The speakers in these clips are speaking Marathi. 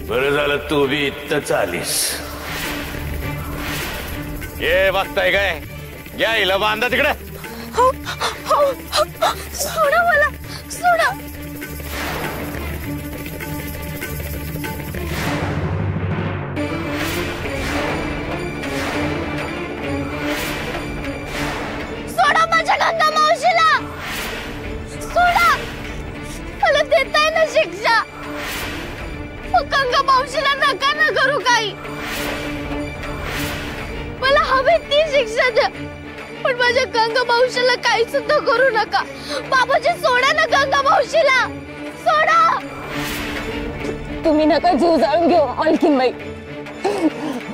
बरं झालं तू बी इथंच आलीस. ये बघताय काय, घ्या हिला बांधा तिकडे. सोडा मला, सोडा. सोडा माझ्या गंगा मावशीला, सोडा. मला देताय ना शिक्षा. गंगा मावशीला नका ना करू काही. मला हवी ती शिक्षा द्या, पण माझ्या गंगा मावशीला काही सुद्धा करू नका. बाबाजी सोडा ना गंगा मावशीला, सोडा. तुम्ही नका जीव जाळून घेऊ अलकीन बाई.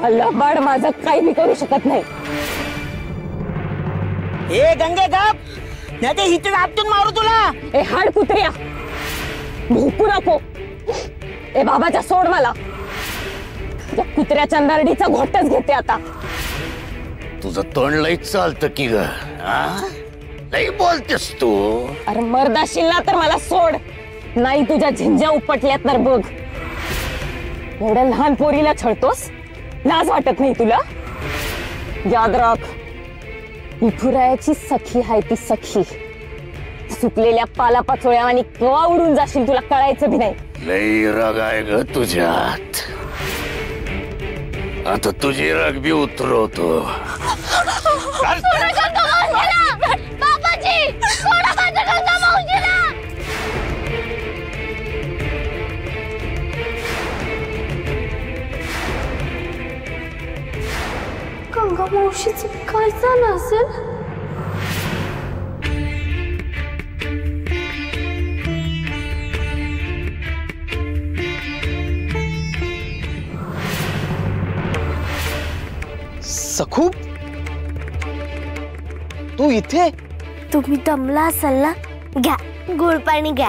अल्लाह बाड माझं काही मी करू शकत नाही. ए गंगे गप, नाही ते हिथे आपटून मारू तुला. ए हाड कुत्र्या, भूकू नको. ए बाबाच्या सोड मला. या कुत्र्याच्या नरडीचा घोटच घेते आता. तुझं तोंड लई चालतं की ग, लई बोलतेस तू. अरे मर्दाशील तर मला सोड, नाही तुझ्या झिंज्या उपटल्यात तर बघ. एवढ्या लहान पोरीला छळतोस, लाज वाटत नाही तुला? याद राख, विठुरायाची सखी हाय ती सखी. सुकलेल्या पालापाचोळ्या आणि केव्हा उडून जाशील तुला कळायचं भी नाही. लई राग आहे ग तुझ्यात. आता तुझी राग बी उतरवतो. बाबाजी सोडा माझ्या गंगा मावशीला. गंगा मावशीचं काय झालं असेल? सखू, तू इथे? तुम्ही दमला असाल ना, घ्या गोड पाणी घ्या.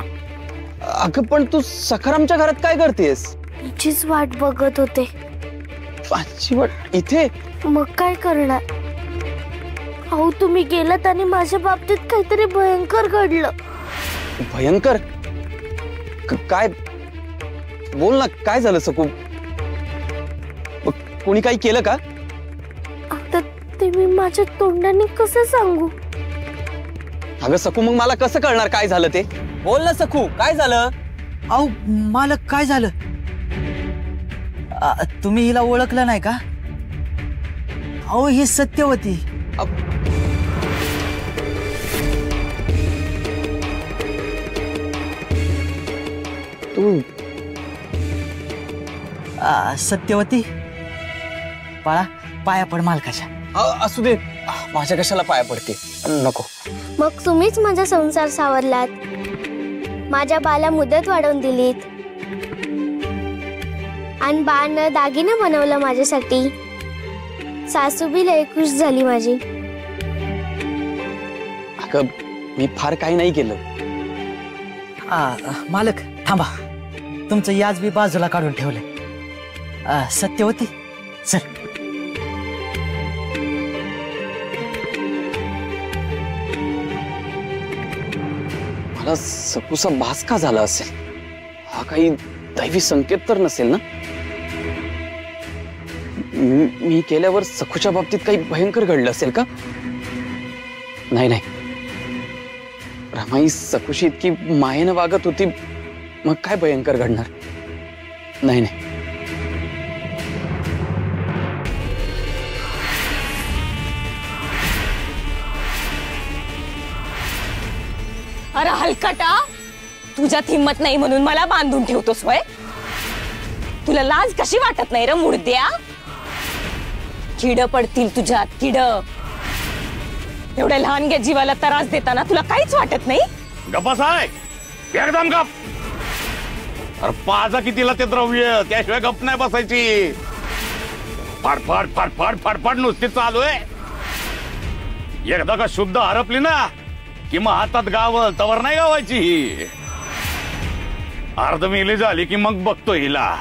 अगं पण तू सखारामच्या घरात काय करतेस? तिचीच वाट बघत होते. माझी वाट इथे? मग काय करणार? अहो तुम्ही गेलात आणि माझ्या बाबतीत काहीतरी भयंकर घडलं. भयंकर? काय? बोल ना, काय झालं सकू? कोणी काही केलं का? आता ते मी माझ्या तोंडाने कसं सांगू? अगं सकू, मग मला कसं कळणार काय झालं ते? बोल ना सकू, काय झालं? अहो मालक, काय झालं? तुम्ही हिला ओळखलं नाही का? अहो ही सत्यवती. तू सत्यवती, बाळा पाया पड मालकाच्या. असू दे, माझ्या कशाला पाया पडते? नको. मग तुम्हीच माझा संसार सावरलात, माझ्या बाला मुदत वाढवून दिलीत आणि बाळनं दागिनं बनवलं माझ्यासाठी. सासू बी लय खुश झाली माझी. अगं मी फार काही नाही केलं. मालक थांबा, तुमचं याज बी बाजूला काढून ठेवलंय. सत्यवती चल. मला सकूचा भास का झाला असेल? हा काही दैवी संकेत तर नसेल ना? मी केल्यावर सखूच्या बाबतीत काही भयंकर घडलं असेल का? नाही नाही, रमाई सखूशी इतकी मायेनं वागत होती, मग काय भयंकर घडणार? नाही नाही. अरे हलकटा, तुझ्यात हिम्मत नाही म्हणून मला बांधून ठेवतोस होय? तुला लाज कशी वाटत नाही रे मुर्द्या? किड पडतील तुझ्यात, किड. एवढ्या लहानग्या जीवाला त्रास देताना तुला काहीच वाटत नाही? गप्पा साय, एकदम गप. अरे पाजा कितीला ते द्रव्य, त्याशिवाय गप नाही बसायची. फाडफाड फाडफाड फाडफाड नुसती चालू आहे. एकदा का शुद्ध हरपली ना कि मग हातात गावल तवर नाही गावायची ही. अर्ध मिली झाली की मग बघतो हिला.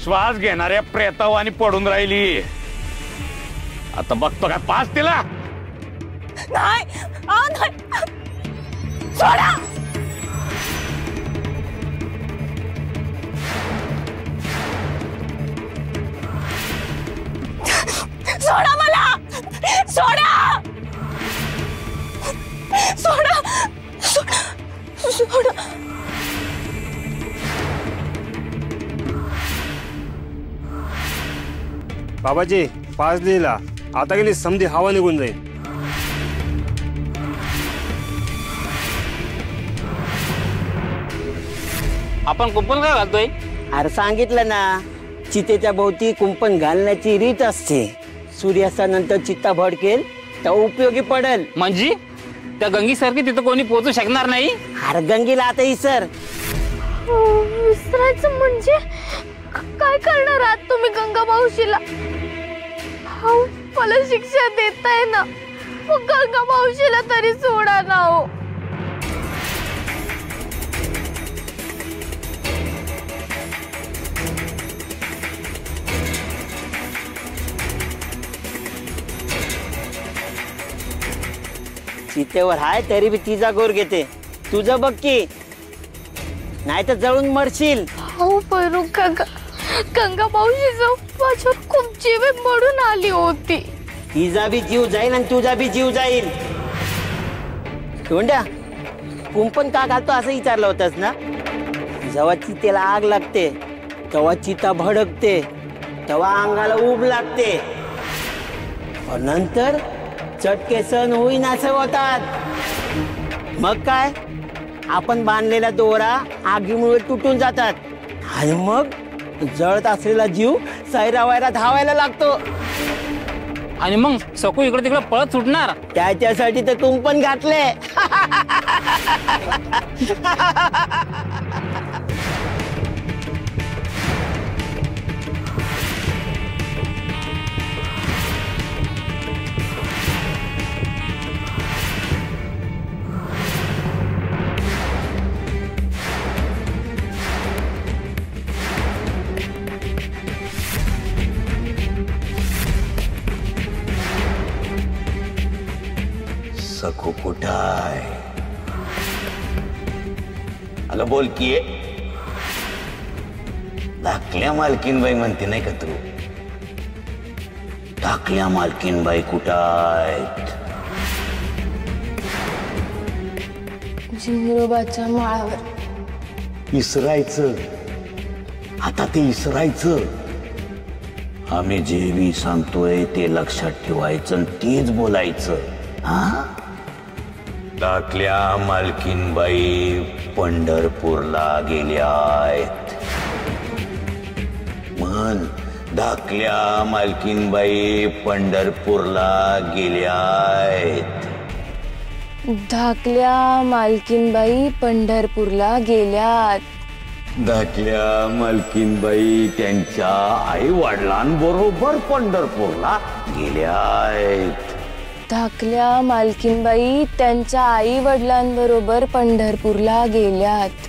श्वास घेणाऱ्या प्रेतावानी पडून राहिली. आता बघतो काय पास तिला. नाही नाही सोडा सोडा मला सोडा सोडा सोडा सोडा बाबाजी 5 लिहिला आता गेली समधी हवा निघून जाईल. आपण कुंपण काय घालतोय? अरे सांगितलं ना, चितेच्या भोवती कुंपण घालण्याची रीत असते. सूर्यास्तानंतर चित्ता भडकेल तर उपयोगी पडेल. म्हणजे त्या गंगीसारखी तिथं कोणी पोहोचू शकणार नाही. अरे गंगीला आता इसर. विसरायचं म्हणजे काय करणार आहात तुम्ही गंगा मावशीला? हो मला शिक्षा देताय ना, मग गंगा मावशीला तरी सोडा ना. हो चितेवर हाय तरी बी तिचा गोर घेते. तुझं बघ की, नाही तर जळून मरशील. हो पण गंगा मावशीचं माझ्यावर खूप जीव मरून आली होती. तिचा बी जीव जाईल आणि तुझा बी जीव जाईल. धोंड्या, कुंपण का घालतो असं विचारलं होतंस ना? जेव्हा चितेला आग लागते तेव्हा चिता भडकते, तेव्हा अंगाला ऊब लागते, पण नंतर चटके सण होईन असं होतात. मग काय, आपण बांधलेला दोरा आगीमुळे तुटून जातात आणि मग जळत असलेला जीव सैरावायला धावायला लागतो. आणि मग सकू इकडे तिकडे पळत सुटणार. त्याच्यासाठी तर कुंपण घातले. सखू कुठं आहे? अगं बोल की. धाकल्या मालकीनबाई म्हणते नाही का तू? धाकल्या मालकीनबाई कुठं आहेत? झिंगरोबाच्या माळावर. इसरायचं आता ते इसरायचं. आम्ही जे बी सांगतोय ते लक्षात ठेवायचं आणि तेच बोलायचं. हा, धाकल्या मालकीनबाई पंढरपूरला गेल्या आहेत. म्हण, धाकल्या मालकीनबाई पंढरपूरला गेल्या आहेत. धाकल्या मालकीनबाई पंढरपूरला गेल्यात. धाकल्या मालकीनबाई त्यांच्या आई वडिलांबरोबर पंढरपूरला गेल्या आहेत. धाकल्या मालकीनबाई त्यांच्या आई वडिलांबरोबर पंढरपूरला गेल्यात.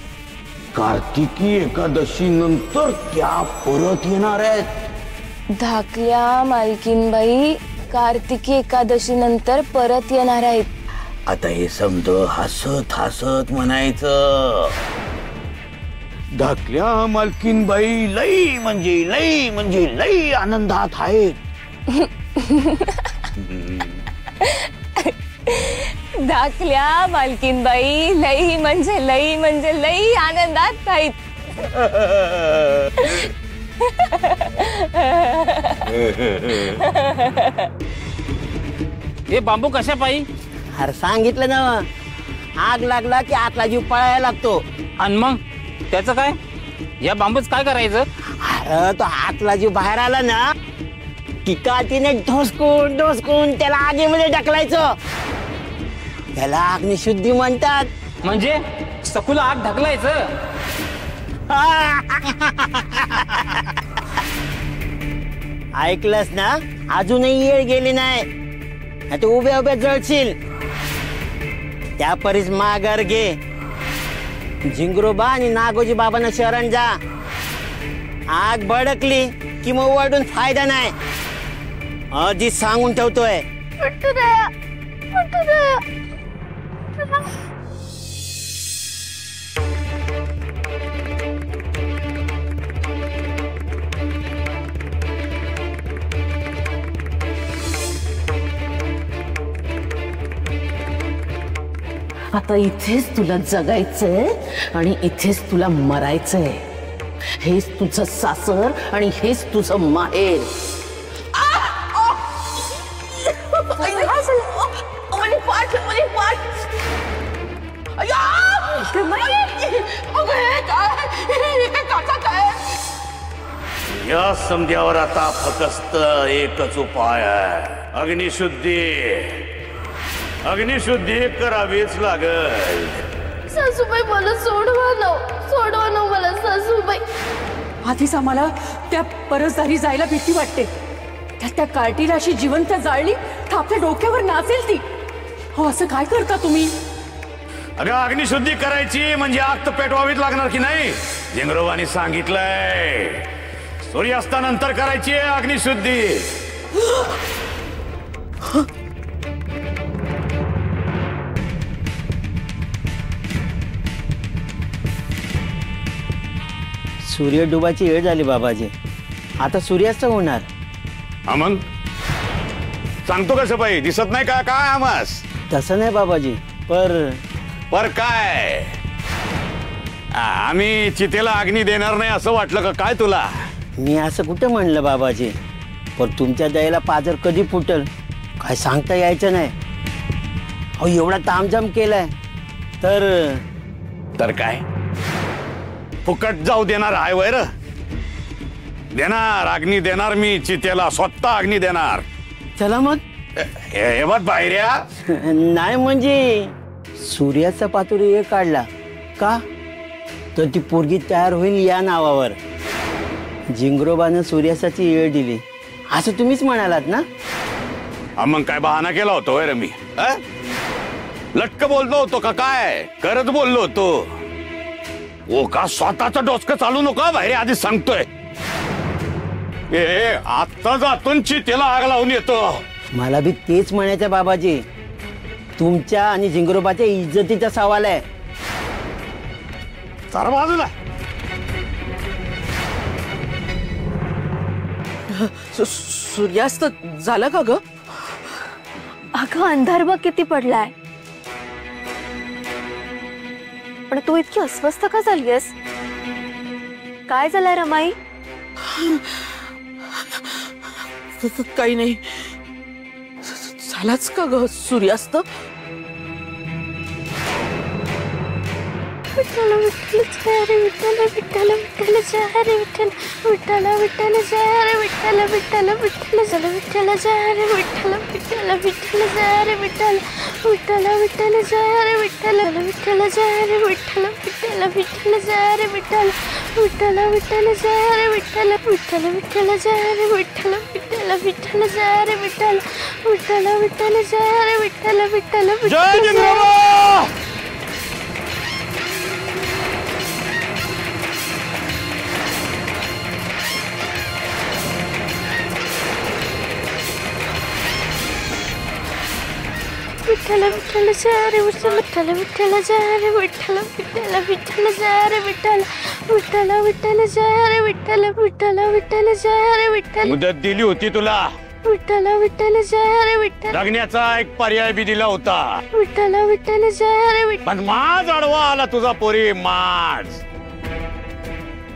कार्तिकी एकादशी नंतर त्या परत येणार आहेत. धाकल्या मालकीनबाई कार्तिकी एकादशी नंतर परत येणार आहेत. आता हे समज हसत हसत म्हणायचं. धाकल्या मालकीनबाई लई म्हणजे लई आनंदात आहेत. धाकल्या मालकीनबाई लई म्हणजे लई आनंदात आहेत. हे बांबू कशा पायी? अरे सांगितलं ना, आग लागला की आतला जीव पळायला लागतो. आणि मग त्याचं काय? या बांबूच काय करायचं? अरे तो आतला जीव बाहेर आला ना की काठीने ढोसकून त्याला आगीमध्ये ढकलायचं. त्याला अग्निशुद्धी म्हणतात. म्हणजे सखूला आग ढकलायचं? ऐकलंस ना, अजूनही येळ गेली नाही. तू उभ्या उभ्या जळशील. त्या परीस माघार घे. झिंगरोबा आणि नागोजी बाबांना शरण जा. आग भडकली की मग ओरडून फायदा नाही. आधीच सांगून ठेवतोय. आता इथेच तुला जगायचंय आणि इथेच तुला मरायचंय. हेच तुझं सासर आणि हेच तुझं माहेर. या समध्यावर आता फक्त एकच उपाय आहे. अग्निशुद्धी. अग्निशुद्धी करावीच लागेल. सासूबाई मला सोडवा ना मला सासूबाई. आधीच आम्हाला त्या परसदारी जायला भीती वाटते. त्या कार्टीला अशी जिवंत जाळली तर आपल्या डोक्यावर नाचेल ती. हो असं काय करता तुम्ही? अगं अग्निशुद्धी करायची म्हणजे आग तर पेटवावीच लागणार की नाही. झिंगरोबाने सांगितलंय सूर्यास्तानंतर करायची आहे अग्निशुद्धी. सूर्य डुबाची वेळ झाली बाबाजी. आता सूर्यास्त होणार. मग सांगतो कसं पाहिजे दिसत नाही का काय आमस? तसं नाही बाबाजी. पर काय आम्ही चितेला अग्नी देणार नाही असं वाटलं का काय तुला? मी असं कुठं म्हणलं बाबाजी. पण तुमच्या दयेला पाजर कधी फुटल काय सांगता यायचं नाही. अहो एवढा तामझाम केलाय तर काय फुकट जाऊ देणार आहे वैर? देणार अग्नी देणार. मी चितेला स्वतः अग्नी देणार. चला मग. हे बघ बाहेर्या. नाही म्हणजे सूर्याचा पातुरी हे काढला का तर ती पोरगी तयार होईल या नावावर. झिंगरोबानं सूर्यासाची येळ दिली असं तुम्हीच म्हणालात ना? मग काय बहाना केला होतो वैर मी? लटक बोललो होतो का काय? करत बोललो होतो. ओ का स्वतःचं डोसकं चालू नका बाहेर आधी सांगतोय. आता जातून चितेला आग लावून येतो. मला बी तेच म्हणायचं बाबाजी. तुमच्या आणि झिंगरोबाच्या इज्जतीचा सवाल आहे. सारा बाजूला. सूर्यास्त झाला का ग? अगं अंधार बघ किती पडलाय. पण तू इतकी अस्वस्थ का झालीयस? काय झालंय रमाई? काही नाही. झालाच का ग सूर्यास्त? विठ्ठल विठ्ठल जय हरे विठ्ठल विठ्ठल विठ्ठल जय हरे विठ्ठल विठ्ठल विठ्ठल जय हरे विठ्ठल विठ्ठल विठ्ठल जय विठ्ठल जय हरे विठ्ठल विठ्ठल विठ्ठल जय हरे विठ्ठल विठ्ठल विठ्ठल जय हरे विठ्ठल विठ्ठल जय हरे विठ्ठल विठ्ठल विठ्ठल जय हरे विठ्ठल विठ्ठल विठ्ठल जय हरे विठ्ठल विठ्ठल विठ्ठल जय हरे विठ्ठल विठ्ठल विठ्ठल जय हरे विठ्ठल विठ्ठल विठ्ठल जय हरे विठ्ठल विठ्ठल जय झिंगरोबा. विठ्ठल विठ्ठल जय हरे विठ्ठल विठ्ठल विठ्ठल जय हरे विठ्ठल विठ्ठल विठ्ठल जय हरे विठ्ठल विठ्ठल विठ्ठल जय हरे विठ्ठल विठ्ठल विठ्ठल जय हरे विठ्ठल. मुदत दिली होती तुला. विठ्ठल विठ्ठल जय हरे विठ्ठल. लग्नाचा एक पर्याय बी दिला होता. विठ्ठल विठ्ठल जय हरे विठ्ठल. पण माझ अडवा आला तुझा पोरी. माझ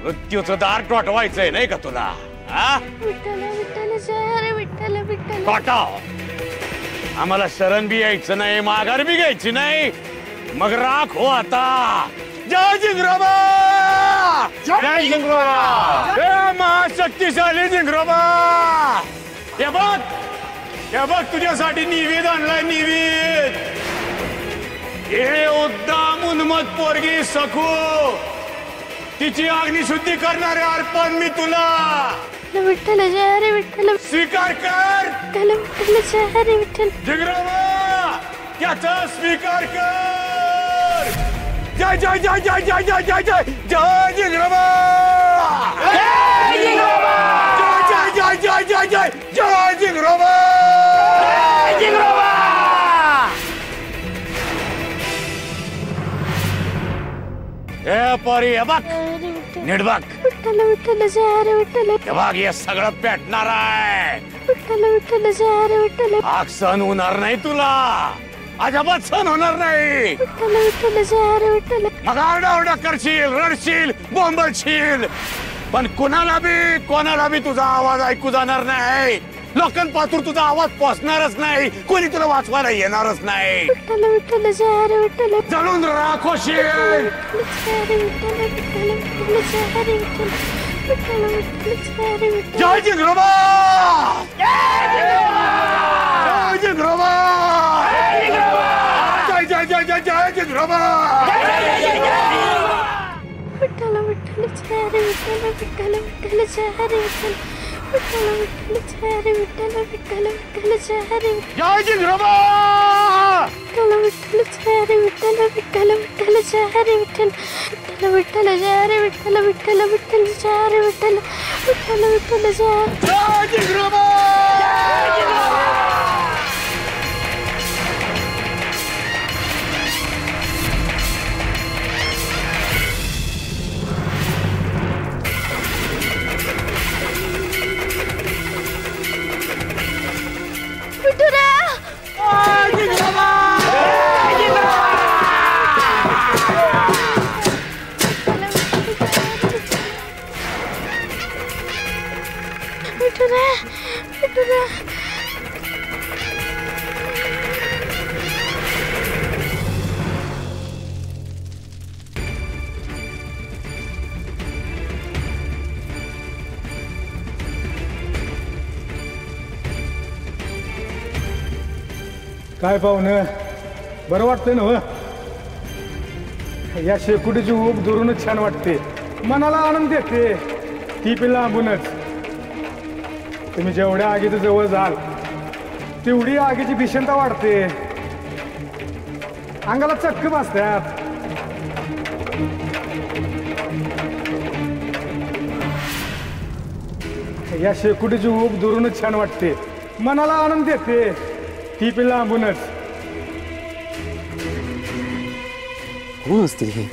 मृत्यूचं दार टोटवायचंय नाही का तुला? विठ्ठल विठ्ठल जय हरे विठ्ठल विठ्ठल. टोटाव. आम्हाला शरण बी यायचं नाही माघार बी घ्यायची नाही. मग राख हो आता. जय झिंगरोबा. जय झिंगरोबा. जय महाशक्तिशाली झिंगरोबा. हे बघ तुझ्यासाठी निवेद आणलाय. निवेद. हे उद्दाम उन्मत पोरगी सखू तिची अग्निशुद्धी करणारे अर्पण मी तुला. विठ्ठल जय हरे विठ्ठल. स्वीकार कर. विठ्ठल विठ्ठल जय हरे विठ्ठल. झिंगरोबा त्याचा स्वीकार कर. जय जय जय जय जय जय जय जय जय झिंगरोबा. जय झिंगरोबा. जय जय जय जय जय जय जय झिंगरोबा. जय झिंगरोबा. ए पोरी हे बघ नीट बघ विठ्ठल विठ्ठल जय हरी विठ्ठल हे बघ हे सगळं पेटणार आहे विठ्ठल विठ्ठल जय हरी विठ्ठल आग सहन होणार नाही तुला अजिबात सहन होणार नाही विठ्ठल विठ्ठल जय हरी विठ्ठल मग आरडाओरडा करशील रडशील बोंबलशील पण कोणाला बी तुझा आवाज ऐकू जाणार नाही लोकांपासून तुझा आवाज पोचणारच नाही कोणी तुला वाचवायला येणारच नाही विठ्ठल विठ्ठल जय हरी विठ्ठल जळून राख होशील जय हरी विठ्ठल विठ्ठल विठ्ठल जय हरी विठ्ठल विठ्ठल विठ्ठल जय हरी विठ्ठल जय जिंगरोबा जय जिंगरोबा जय जय जय जय जय जिंगरोबा विठ्ठल विठ्ठल जय हरी विठ्ठल विठ्ठल विठ्ठल जय हरी विठ्ठल विठ्ठल विठ्ठल जय हरी विठ्ठल विठ्ठल विठ्ठल जय हरी जय जिंगरोबा विठ्ठल विठ्ठल जय हरी विठ्ठल विठ्ठल विठ्ठल जय हरी विठ्ठल विठ्ठल विठ्ठल जय हरी विठ्ठल विठ्ठल विठ्ठल जय हरी विठ्ठल विठ्ठल विठ्ठल जय जिंगरोबा काय पाहुणं बरं वाटतंय ना या शेकोटीची ऊब दुरूनच छान वाटते मनाला आनंद देते ती पण लांबूनच तुम्ही जेवढ्या आगीच्या जवळ जाल तेवढी आगीची भीषणता वाढते अंगाला चक्क बसतात या शेकोटीची ऊब दुरूनच छान वाटते मनाला आनंद देते ती पण लांबूनच कोण असतील हे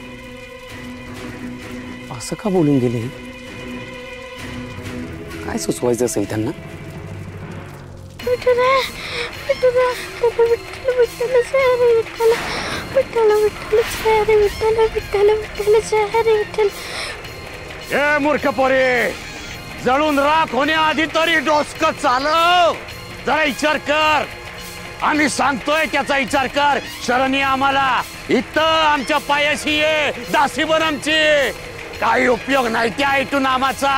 असं का बोलून गेले काय सुचवायचं असेल त्यांना विठ्ठल विठ्ठल विठ्ठल विठ्ठल जय हरी विठ्ठल विठ्ठल विठ्ठल जय हरी विठ्ठल विठ्ठल विठ्ठल जय हरी विठ्ठल ए मूर्ख पोरे जळून राख होण्याआधी तरी डोसकं चालव जरा विचार कर आम्ही सांगतोय त्याचा विचार कर शरणी आम्हाला इथं आमच्या पायाशी ये दासी बन आमची काही उपयोग नाही त्या इटू नामाचा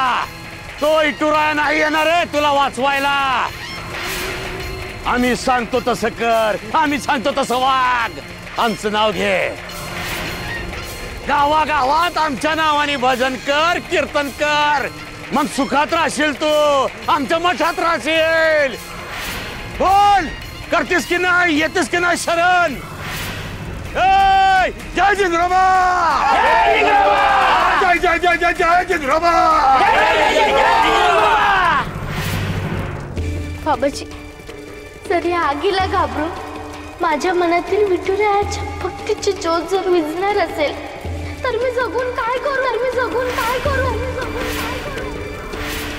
तो इटुरा नाही येणार रे तुला वाचवायला आम्ही सांगतो तसं कर आम्ही सांगतो तसं वाग आमचं नाव घे गावागावात आमच्या नावाने भजन कर कीर्तन कर मग सुखात राहशील तू आमच्या मठात राहशील बोल करतीस की नाही येतेस की नाही शरण जय जिंगरोबा जय जय जय जय जय जिंगरोबा बाबाजी जर या आगीला घाबरून माझ्या मनातील विठुरायाच्या भक्तीची ज्योत जर विझणार असेल तर मी जगून काय करू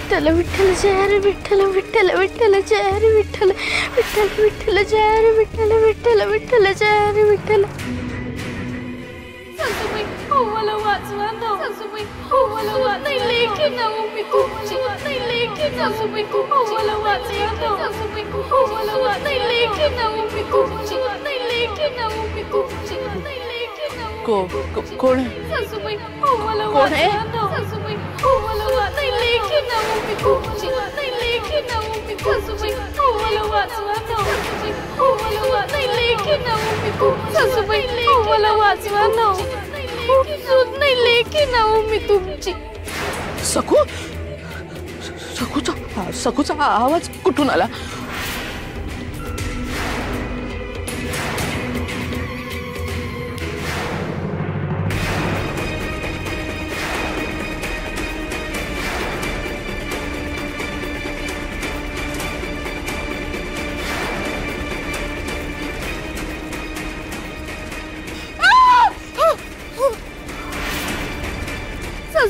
विठ्ठल विठ्ठल जय हरी विठ्ठल विठ्ठल विठ्ठल जय हरी विठ्ठल विठ्ठल विठ्ठल जय हरी विठ्ठल विठ्ठल विठ्ठल जय हरी विठ्ठल सासूबाई हो मला वाचवा ना सासूबाई हो मला वाचवा लेखी ना मी तुमची नाही लेखी ना मी तुमची मला वाचवा ना सासूबाई हो मला वाचवा लेखी ना मी तुमची नाही लेखी ना मी तुमची नाही लेखी ना कोण सासूबाई हो मला वाचवा ना सासूबाई हो मला वाचवा लेखी ना मी तुमची नाही लेखी ना मी सासूबाई हो मला वाचवा ना सासूबाई हो मला वाचवा लेखी ना मी तुमची सासूबाई हो मला वाचवा ना खूप नाही लेखी ना मी तुमची सखूचा आवाज कुठून आला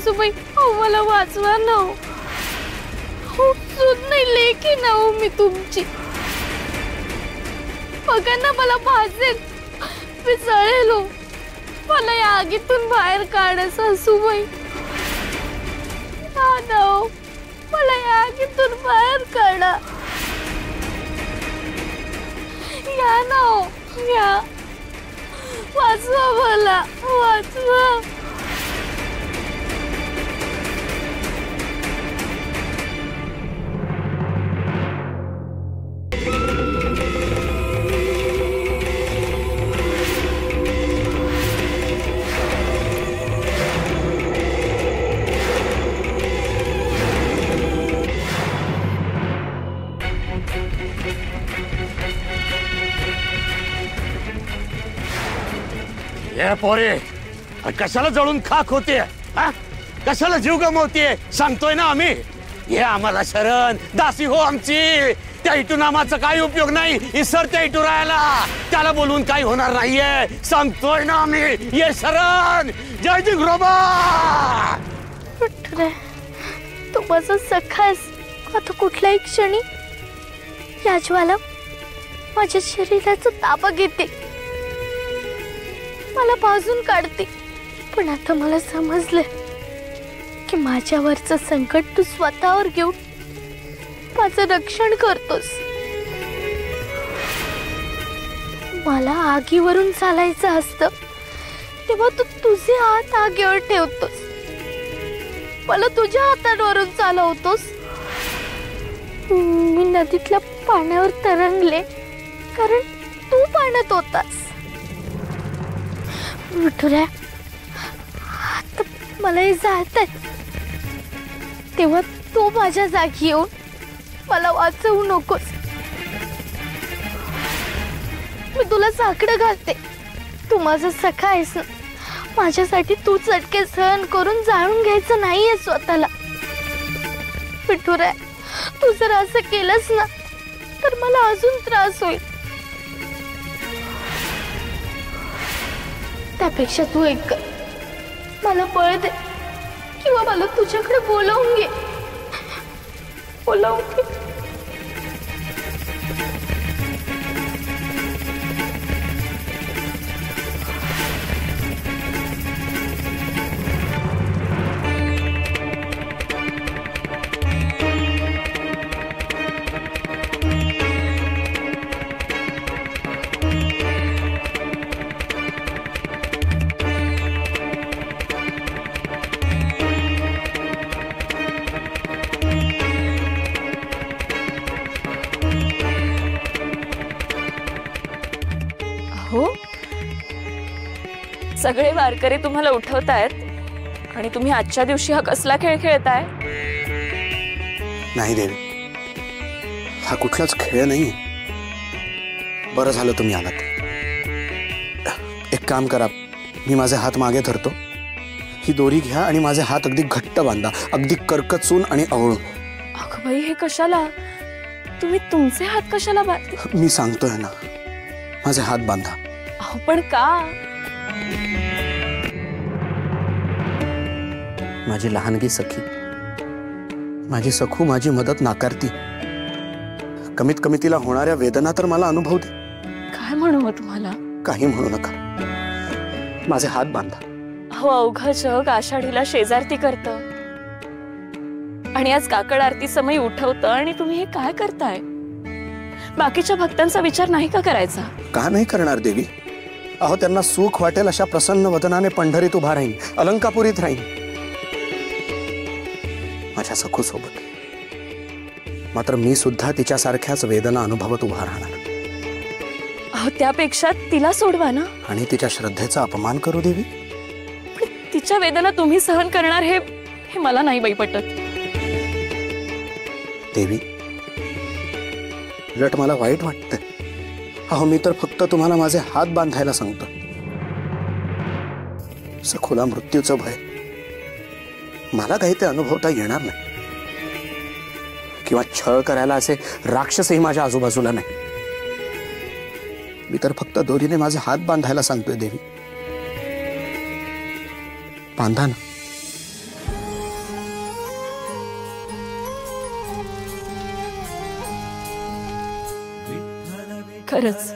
सासूबाई अहो मला वाचवा ना हो सून नाही लेकी ना हो मी तुमची बघा ना मला भाजेल मी जळेल हो मला या आगीतून बाहेर काढा सासूबाई हा ना हो मला या आगीतून बाहेर काढा या ना हो या वाचवा मला वाचवा हे पोरे कशाला जळून खाक होते कशाला जीव गमवते सांगतोय ना आम्ही हे आम्हाला शरण दासी हो आमची त्या इटू नामाचा काही उपयोग नाही इसर त्या इटू राहायला त्याला बोलून काही होणार नाहीये सांगतोय ना आम्ही ये शरण जय जिंगरोबा तू माझा सखा आहेस आता कुठल्याही क्षणी या ज्वाला माझ्या शरीराचा ताबा घेते मला भाजून काढते पण आता मला समजलं की माझ्यावरचं संकट तू स्वतःवर घेऊन माझं रक्षण करतोस मला आगीवरून चालायचं असतं तेव्हा तू तुझे हात आगीवर ठेवतोस मला तुझ्या हातांवरून चालवतोस मी नदीतल्या पाण्यावर तरंगले कारण तू पाण्यात होतास विठुऱ्या आता मला हे जायचंय तेव्हा तू माझ्या जागी येऊन मला वाचवू नकोस मी तुला साकडं घालते तू माझा सखा आहेस ना माझ्यासाठी तू चटके सहन करून जाळून घ्यायचं नाहीये स्वतःला विठुऱ्या तू जर असं केलंस ना तर मला अजून त्रास होईल त्यापेक्षा तू एक कर मला बळ दे किंवा मला तुझ्याकडे बोलावून घे बोलावून घे हो सगळे वारकरी तुम्हाला उठवतायत आणि तुम्ही आजच्या दिवशी हा कसला खेळ खेळताय नाही देवी हा कुठलाच खेळ नाही बरं झालं तुम्ही आलात एक काम करा मी माझे हात मागे धरतो ही दोरी घ्या आणि माझे हात अगदी घट्ट बांधा अगदी करकचून आणि आवळून अगं बाई हे कशाला तुम्ही तुमचे हात कशाला बांधते मी सांगतोय ना माझे हात बांधा अहो पण का माझी लहानगी सखी माझी सखू माझी मदत नाकारती कमीत कमी तिला होणाऱ्या वेदना तर मला अनुभव दे काय म्हणू मग तुम्हाला काही म्हणू नका माझे हात बांधा अहो अवघं जग आषाढीला शेजारती करतं आणि आज काकड आरती समय उठवतं आणि तुम्ही हे काय करताय बाकीच्या भक्तांचा विचार नाही का करायचा का नाही करणार देवी अहो त्यांना सुख वाटेल अशा प्रसन्न वदनाने पंढरीत उभा राहीन अलंकापुरीत राहीन माझ्या सखू सोबत मात्र मी सुद्धा तिच्यासारख्याच वेदना अनुभवत उभा राहणार अहो त्यापेक्षा तिला सोडवा ना आणि तिच्या श्रद्धेचा अपमान करू देवी पण तिच्या वेदना तुम्ही सहन करणार हे मला नाही बाई पटत देवी उलट मला वाईट वाटतंय अहो मी तर फक्त तुम्हाला माझे हात बांधायला सांगतो सखोला मृत्यूचं भय मला काही ते अनुभवता येणार नाही किंवा छळ करायला असे राक्षसही माझ्या आजूबाजूला नाही मी तर फक्त दोरीने माझे हात बांधायला सांगतोय देवी बांधा ना खरंच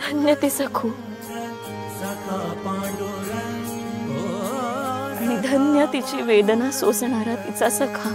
धन्य ती सखू आणि धन्य तिची वेदना सोसणारा तिचा सखा.